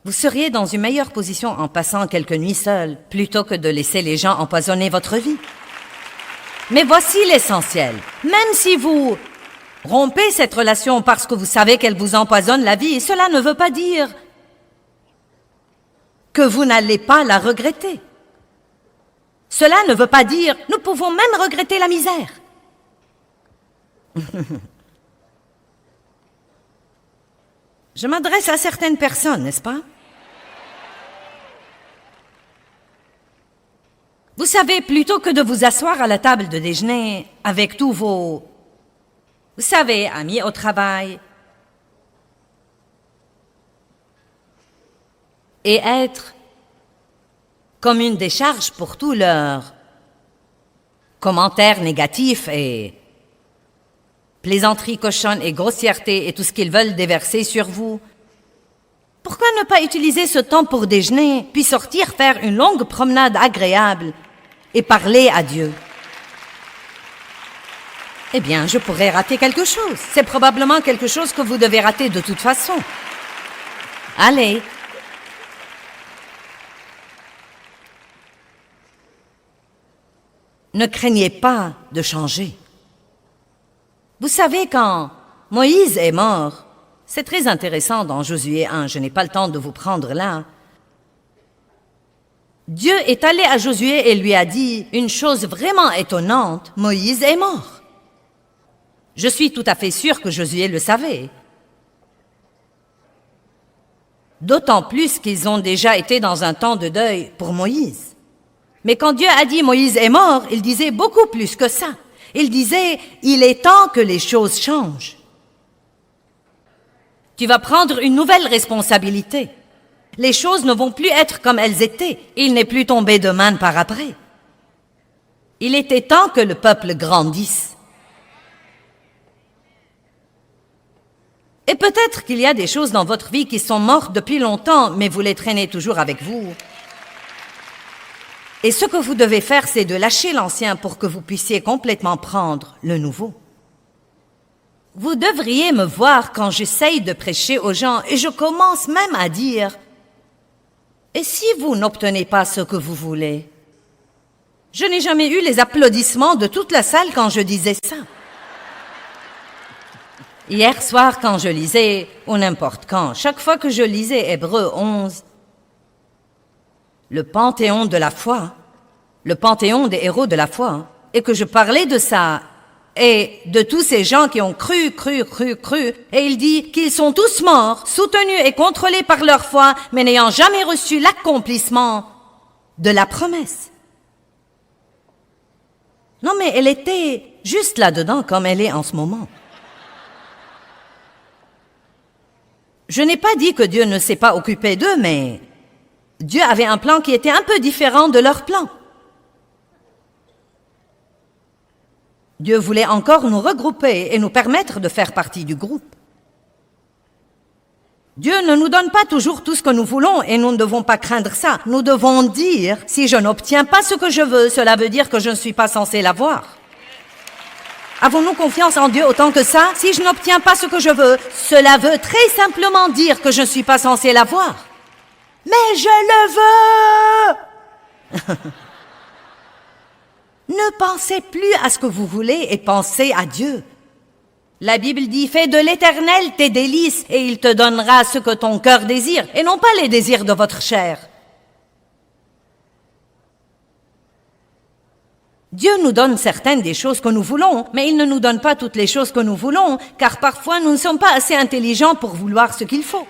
Vous seriez dans une meilleure position en passant quelques nuits seules, plutôt que de laisser les gens empoisonner votre vie. Mais voici l'essentiel. Même si vous rompez cette relation parce que vous savez qu'elle vous empoisonne la vie, cela ne veut pas dire que vous n'allez pas la regretter. Cela ne veut pas dire nous pouvons même regretter la misère. Je m'adresse à certaines personnes, n'est-ce pas? Vous savez, plutôt que de vous asseoir à la table de déjeuner avec tous vos, vous savez, amis au travail, et être comme une décharge pour tous leurs commentaires négatifs et plaisanteries cochonnes et grossièretés et tout ce qu'ils veulent déverser sur vous. Pourquoi ne pas utiliser ce temps pour déjeuner, puis sortir faire une longue promenade agréable et parler à Dieu? Eh bien, je pourrais rater quelque chose. C'est probablement quelque chose que vous devez rater de toute façon. Allez. Ne craignez pas de changer. Vous savez, quand Moïse est mort, c'est très intéressant dans Josué 1, je n'ai pas le temps de vous prendre là. Dieu est allé à Josué et lui a dit une chose vraiment étonnante, Moïse est mort. Je suis tout à fait sûre que Josué le savait. D'autant plus qu'ils ont déjà été dans un temps de deuil pour Moïse. Mais quand Dieu a dit Moïse est mort, il disait beaucoup plus que ça. Il disait, il est temps que les choses changent. Tu vas prendre une nouvelle responsabilité. Les choses ne vont plus être comme elles étaient. Il n'est plus tombé de manne par après. Il était temps que le peuple grandisse. Et peut-être qu'il y a des choses dans votre vie qui sont mortes depuis longtemps, mais vous les traînez toujours avec vous. Et ce que vous devez faire, c'est de lâcher l'ancien pour que vous puissiez complètement prendre le nouveau. Vous devriez me voir quand j'essaye de prêcher aux gens et je commence même à dire « Et si vous n'obtenez pas ce que vous voulez ?» Je n'ai jamais eu les applaudissements de toute la salle quand je disais ça. Hier soir, quand je lisais, ou n'importe quand, chaque fois que je lisais Hébreux 11, le panthéon de la foi, le panthéon des héros de la foi, et que je parlais de ça, et de tous ces gens qui ont cru, et il dit qu'ils sont tous morts, soutenus et contrôlés par leur foi, mais n'ayant jamais reçu l'accomplissement de la promesse. Non, mais elle était juste là-dedans comme elle est en ce moment. Je n'ai pas dit que Dieu ne s'est pas occupé d'eux, mais Dieu avait un plan qui était un peu différent de leur plan. Dieu voulait encore nous regrouper et nous permettre de faire partie du groupe. Dieu ne nous donne pas toujours tout ce que nous voulons et nous ne devons pas craindre ça. Nous devons dire, si je n'obtiens pas ce que je veux, cela veut dire que je ne suis pas censé l'avoir. Avons-nous confiance en Dieu autant que ça? Si je n'obtiens pas ce que je veux, cela veut très simplement dire que je ne suis pas censé l'avoir. Mais je le veux! Ne pensez plus à ce que vous voulez et pensez à Dieu. La Bible dit, fais de l'Éternel tes délices et il te donnera ce que ton cœur désire et non pas les désirs de votre chair. Dieu nous donne certaines des choses que nous voulons, mais il ne nous donne pas toutes les choses que nous voulons, car parfois nous ne sommes pas assez intelligents pour vouloir ce qu'il faut.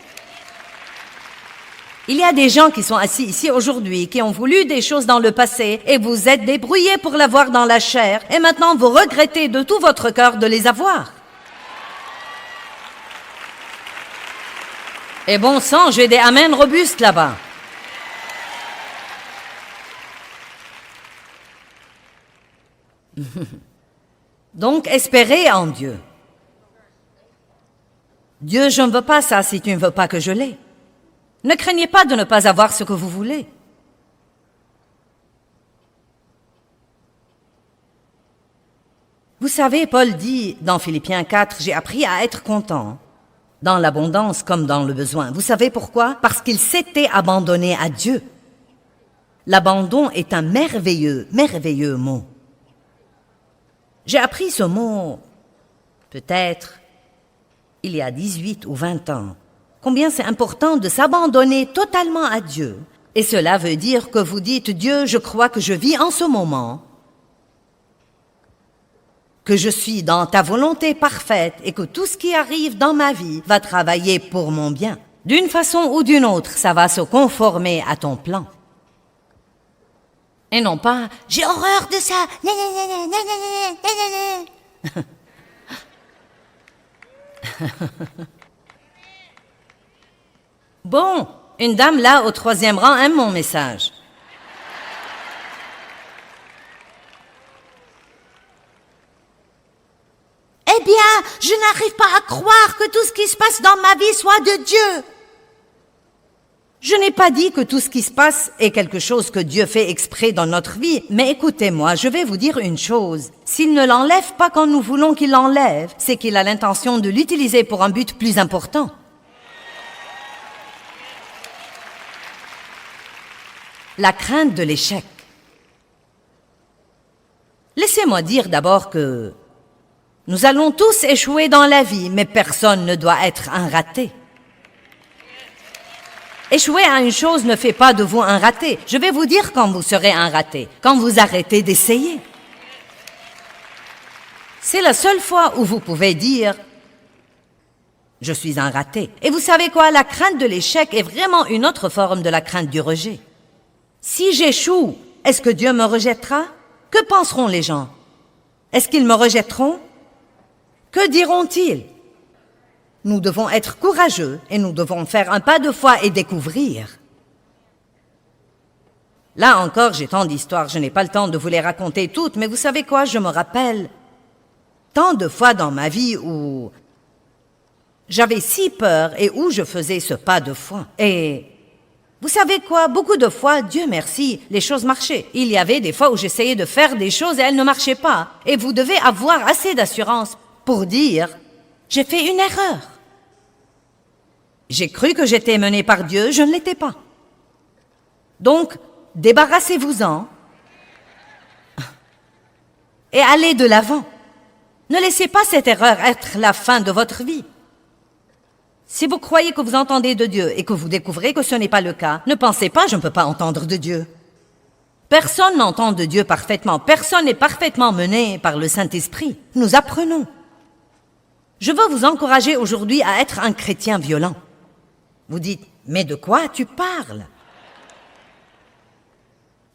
Il y a des gens qui sont assis ici aujourd'hui, qui ont voulu des choses dans le passé, et vous êtes débrouillés pour l'avoir dans la chair, et maintenant vous regrettez de tout votre cœur de les avoir. Et bon sang, j'ai des amens robustes là-bas. Donc, espérez en Dieu. Dieu, je ne veux pas ça si tu ne veux pas que je l'ai. Ne craignez pas de ne pas avoir ce que vous voulez. Vous savez, Paul dit dans Philippiens 4, « J'ai appris à être content, dans l'abondance comme dans le besoin. » Vous savez pourquoi? Parce qu'il s'était abandonné à Dieu. L'abandon est un merveilleux, merveilleux mot. J'ai appris ce mot, peut-être, il y a 18 ou 20 ans. Combien c'est important de s'abandonner totalement à Dieu. Et cela veut dire que vous dites, Dieu, je crois que je vis en ce moment, que je suis dans ta volonté parfaite et que tout ce qui arrive dans ma vie va travailler pour mon bien. D'une façon ou d'une autre, ça va se conformer à ton plan. Et non pas, j'ai horreur de ça. Bon, une dame là au 3e rang aime mon message. Eh bien, je n'arrive pas à croire que tout ce qui se passe dans ma vie soit de Dieu. Je n'ai pas dit que tout ce qui se passe est quelque chose que Dieu fait exprès dans notre vie, mais écoutez-moi, je vais vous dire une chose. S'il ne l'enlève pas quand nous voulons qu'il l'enlève, c'est qu'il a l'intention de l'utiliser pour un but plus important. La crainte de l'échec. Laissez-moi dire d'abord que nous allons tous échouer dans la vie, mais personne ne doit être un raté. Échouer à une chose ne fait pas de vous un raté. Je vais vous dire quand vous serez un raté, quand vous arrêtez d'essayer. C'est la seule fois où vous pouvez dire « Je suis un raté ». Et vous savez quoi? La crainte de l'échec est vraiment une autre forme de la crainte du rejet. Si j'échoue, est-ce que Dieu me rejettera? Que penseront les gens? Est-ce qu'ils me rejetteront? Que diront-ils? Nous devons être courageux et nous devons faire un pas de foi et découvrir. Là encore, j'ai tant d'histoires, je n'ai pas le temps de vous les raconter toutes, mais vous savez quoi, je me rappelle tant de fois dans ma vie où j'avais si peur et où je faisais ce pas de foi. Et Vous savez quoi? Beaucoup de fois, Dieu merci, les choses marchaient. Il y avait des fois où j'essayais de faire des choses et elles ne marchaient pas. Et vous devez avoir assez d'assurance pour dire « J'ai fait une erreur ». J'ai cru que j'étais mené par Dieu, je ne l'étais pas. Donc, débarrassez-vous-en et allez de l'avant. Ne laissez pas cette erreur être la fin de votre vie. Si vous croyez que vous entendez de Dieu et que vous découvrez que ce n'est pas le cas, ne pensez pas « je ne peux pas entendre de Dieu ». Personne n'entend de Dieu parfaitement. Personne n'est parfaitement mené par le Saint-Esprit. Nous apprenons. Je veux vous encourager aujourd'hui à être un chrétien violent. Vous dites « mais de quoi tu parles ?»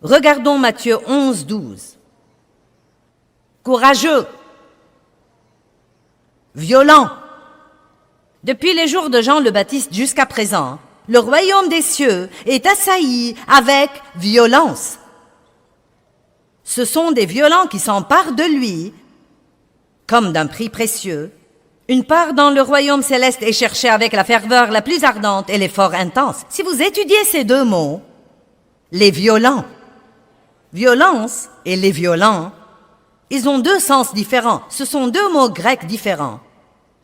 Regardons Matthieu 11, 12. Courageux, violent. Depuis les jours de Jean le Baptiste jusqu'à présent, le royaume des cieux est assailli avec violence. Ce sont des violents qui s'emparent de lui, comme d'un prix précieux. Une part dans le royaume céleste est cherchée avec la ferveur la plus ardente et l'effort intense. Si vous étudiez ces deux mots, les violents, violence et les violents, ils ont deux sens différents. Ce sont deux mots grecs différents.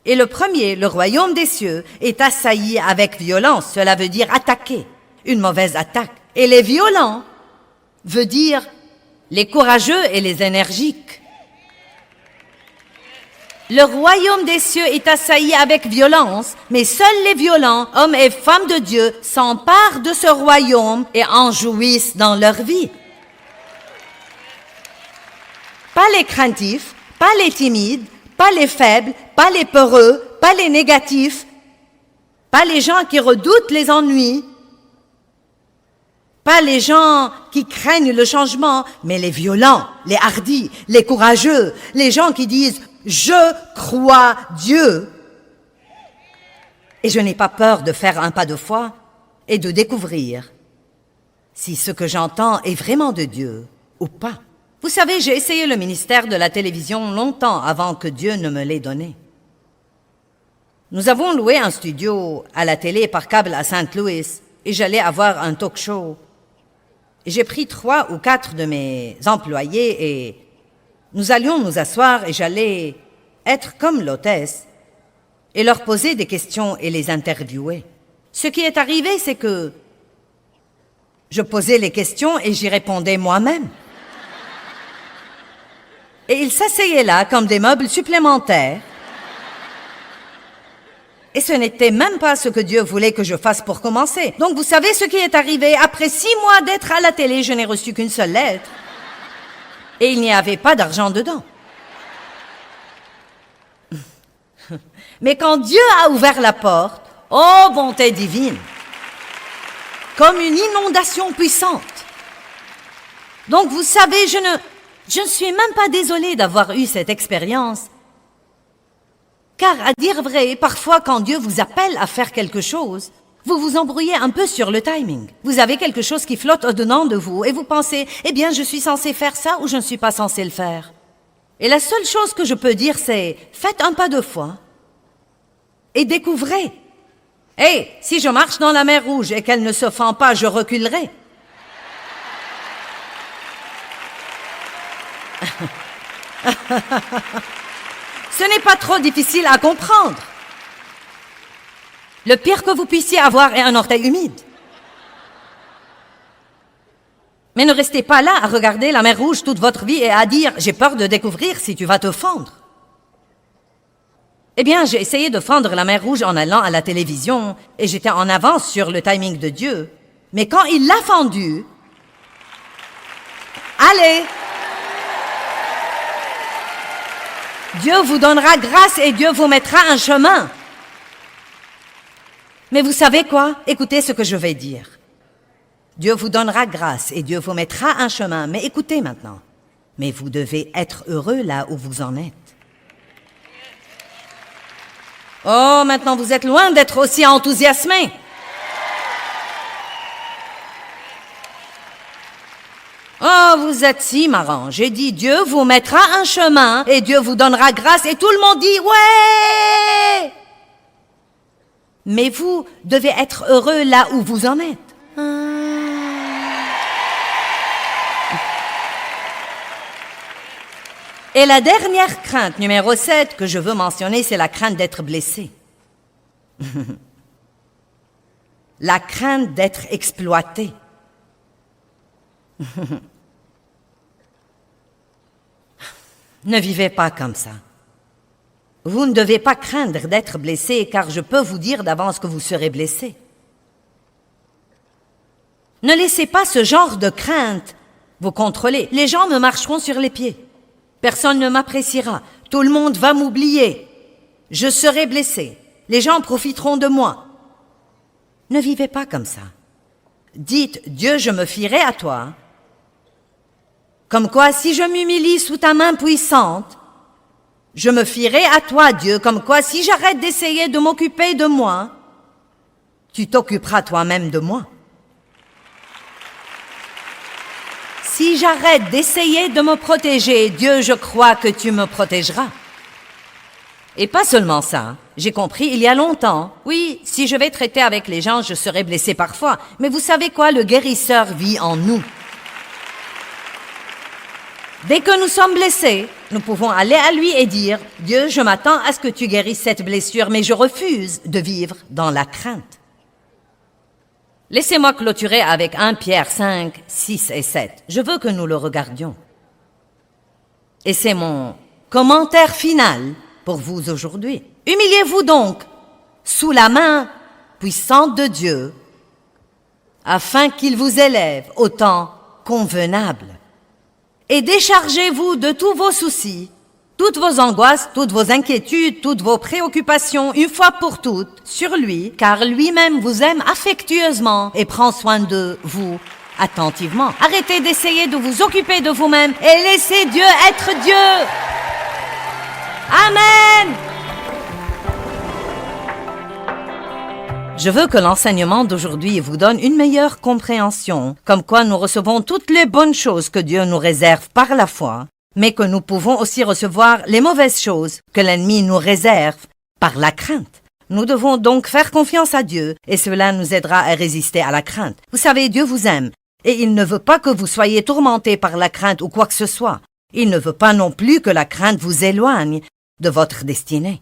Et le premier, le royaume des cieux, est assailli avec violence. Cela veut dire attaquer, une mauvaise attaque. Et les violents veut dire les courageux et les énergiques. Le royaume des cieux est assailli avec violence, mais seuls les violents, hommes et femmes de Dieu, s'emparent de ce royaume et en jouissent dans leur vie. Pas les craintifs, pas les timides, pas les faibles, pas les peureux, pas les négatifs, pas les gens qui redoutent les ennuis, pas les gens qui craignent le changement, mais les violents, les hardis, les courageux, les gens qui disent « Je crois Dieu ». Et je n'ai pas peur de faire un pas de foi et de découvrir si ce que j'entends est vraiment de Dieu ou pas. Vous savez, j'ai essayé le ministère de la télévision longtemps avant que Dieu ne me l'ait donné. Nous avons loué un studio à la télé par câble à Saint-Louis et j'allais avoir un talk show. J'ai pris 3 ou 4 de mes employés et nous allions nous asseoir et j'allais être comme l'hôtesse et leur poser des questions et les interviewer. Ce qui est arrivé, c'est que je posais les questions et j'y répondais moi-même. Et ils s'asseyaient là comme des meubles supplémentaires. Et ce n'était même pas ce que Dieu voulait que je fasse pour commencer. Donc vous savez ce qui est arrivé? Après 6 mois d'être à la télé, je n'ai reçu qu'une seule lettre. Et il n'y avait pas d'argent dedans. Mais quand Dieu a ouvert la porte, oh bonté divine, comme une inondation puissante. Donc vous savez, je ne suis même pas désolée d'avoir eu cette expérience. Car à dire vrai, parfois quand Dieu vous appelle à faire quelque chose, vous vous embrouillez un peu sur le timing. Vous avez quelque chose qui flotte au-dedans de vous et vous pensez, eh bien je suis censé faire ça ou je ne suis pas censé le faire. Et la seule chose que je peux dire c'est, faites un pas de foi et découvrez. Hey, si je marche dans la mer Rouge et qu'elle ne se fend pas, je reculerai. Ce n'est pas trop difficile à comprendre. Le pire que vous puissiez avoir est un orteil humide. Mais ne restez pas là à regarder la mer Rouge toute votre vie et à dire « j'ai peur de découvrir si tu vas te fendre ». Eh bien, j'ai essayé de fendre la mer Rouge en allant à la télévision et j'étais en avance sur le timing de Dieu. Mais quand il l'a fendue, allez! Dieu vous donnera grâce et Dieu vous mettra un chemin. Mais vous savez quoi? Écoutez ce que je vais dire. Dieu vous donnera grâce et Dieu vous mettra un chemin. Mais écoutez maintenant. Mais vous devez être heureux là où vous en êtes. Oh, maintenant vous êtes loin d'être aussi enthousiasmés. Oh, vous êtes si marrant. J'ai dit, Dieu vous mettra un chemin et Dieu vous donnera grâce et tout le monde dit, ouais! Mais vous devez être heureux là où vous en êtes. Et la dernière crainte, numéro 7, que je veux mentionner, c'est la crainte d'être blessé. La crainte d'être exploité. Ne vivez pas comme ça. Vous ne devez pas craindre d'être blessé, car je peux vous dire d'avance que vous serez blessé. Ne laissez pas ce genre de crainte vous contrôler. Les gens me marcheront sur les pieds. Personne ne m'appréciera. Tout le monde va m'oublier. Je serai blessé. Les gens profiteront de moi. Ne vivez pas comme ça. Dites, Dieu, je me fierai à toi. Comme quoi, si je m'humilie sous ta main puissante, je me fierai à toi, Dieu. Comme quoi, si j'arrête d'essayer de m'occuper de moi, tu t'occuperas toi-même de moi. Si j'arrête d'essayer de me protéger, Dieu, je crois que tu me protégeras. Et pas seulement ça. J'ai compris il y a longtemps. Oui, si je vais traiter avec les gens, je serai blessé parfois. Mais vous savez quoi? Le guérisseur vit en nous. Dès que nous sommes blessés, nous pouvons aller à lui et dire, Dieu, je m'attends à ce que tu guérisses cette blessure, mais je refuse de vivre dans la crainte. Laissez-moi clôturer avec 1 Pierre 5, 6 et 7. Je veux que nous le regardions. Et c'est mon commentaire final pour vous aujourd'hui. Humiliez-vous donc sous la main puissante de Dieu, afin qu'il vous élève au temps convenable. Et déchargez-vous de tous vos soucis, toutes vos angoisses, toutes vos inquiétudes, toutes vos préoccupations, une fois pour toutes, sur lui, car lui-même vous aime affectueusement et prend soin de vous attentivement. Arrêtez d'essayer de vous occuper de vous-même et laissez Dieu être Dieu. Amen. Je veux que l'enseignement d'aujourd'hui vous donne une meilleure compréhension, comme quoi nous recevons toutes les bonnes choses que Dieu nous réserve par la foi, mais que nous pouvons aussi recevoir les mauvaises choses que l'ennemi nous réserve par la crainte. Nous devons donc faire confiance à Dieu et cela nous aidera à résister à la crainte. Vous savez, Dieu vous aime et il ne veut pas que vous soyez tourmentés par la crainte ou quoi que ce soit. Il ne veut pas non plus que la crainte vous éloigne de votre destinée.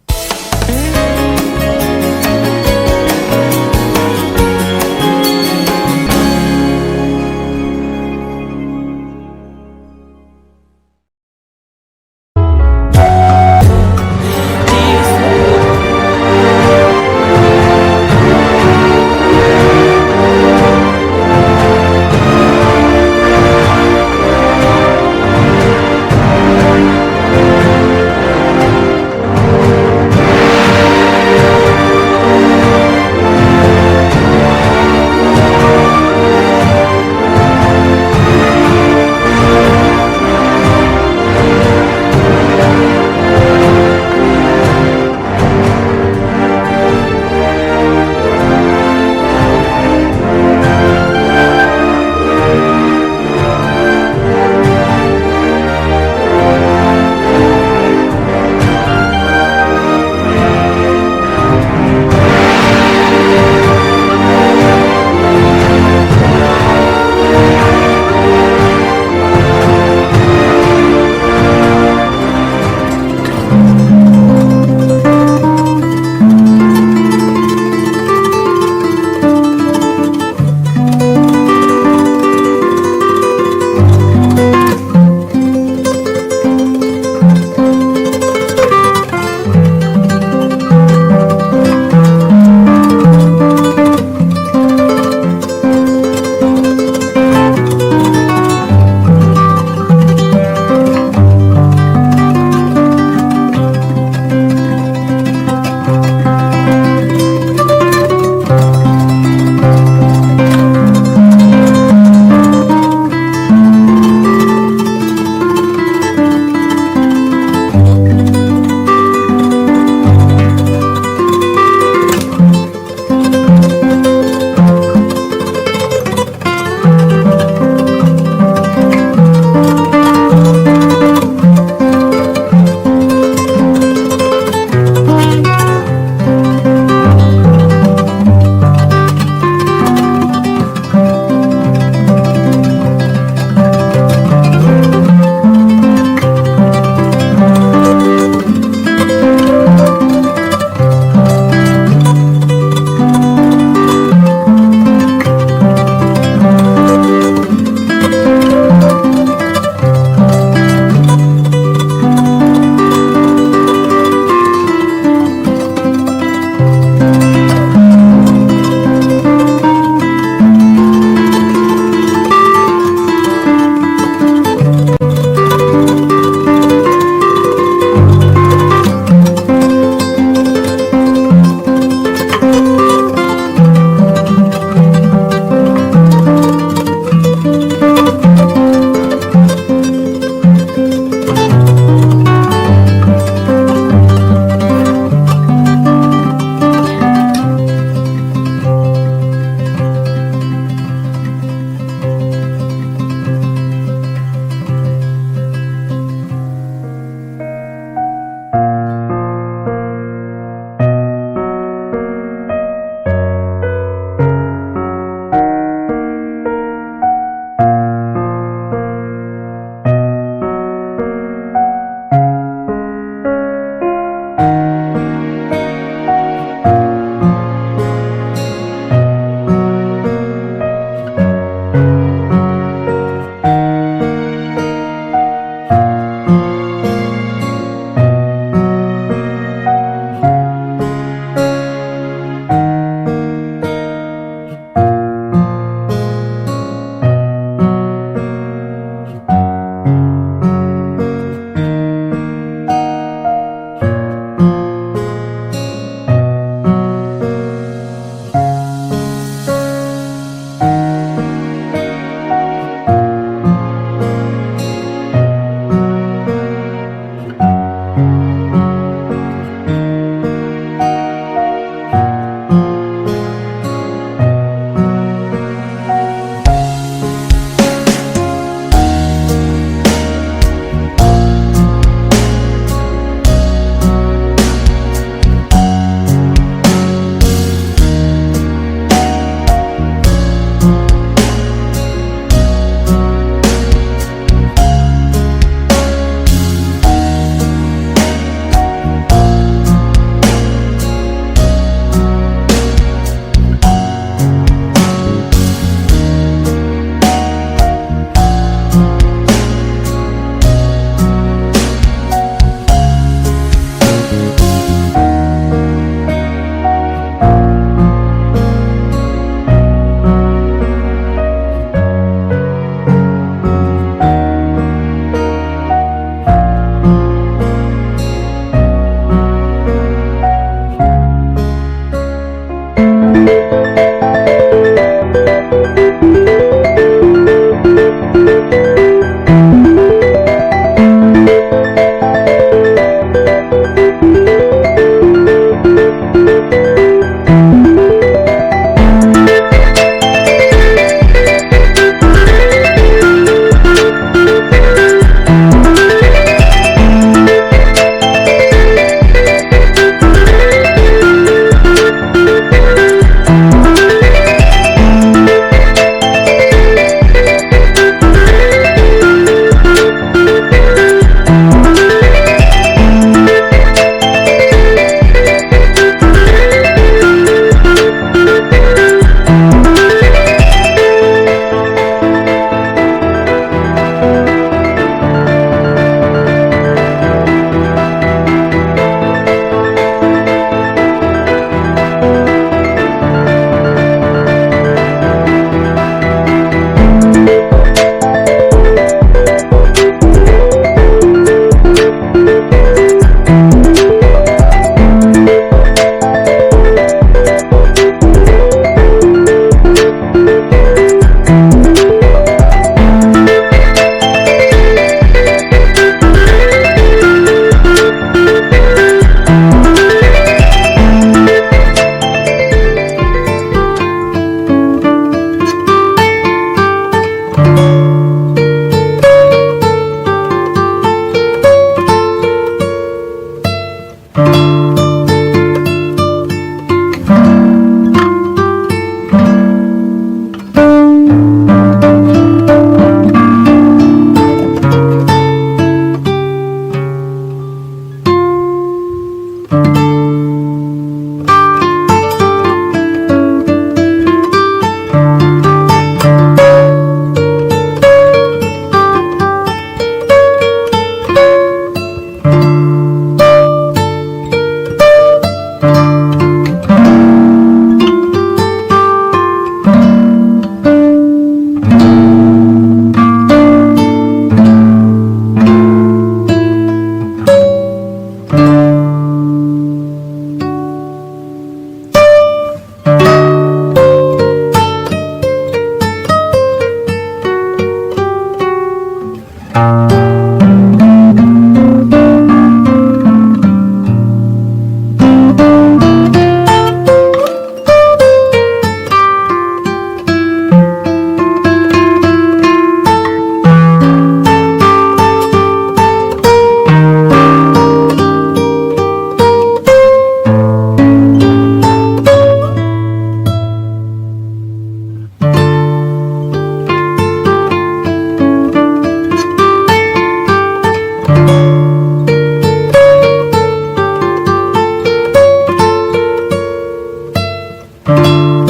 Dieu.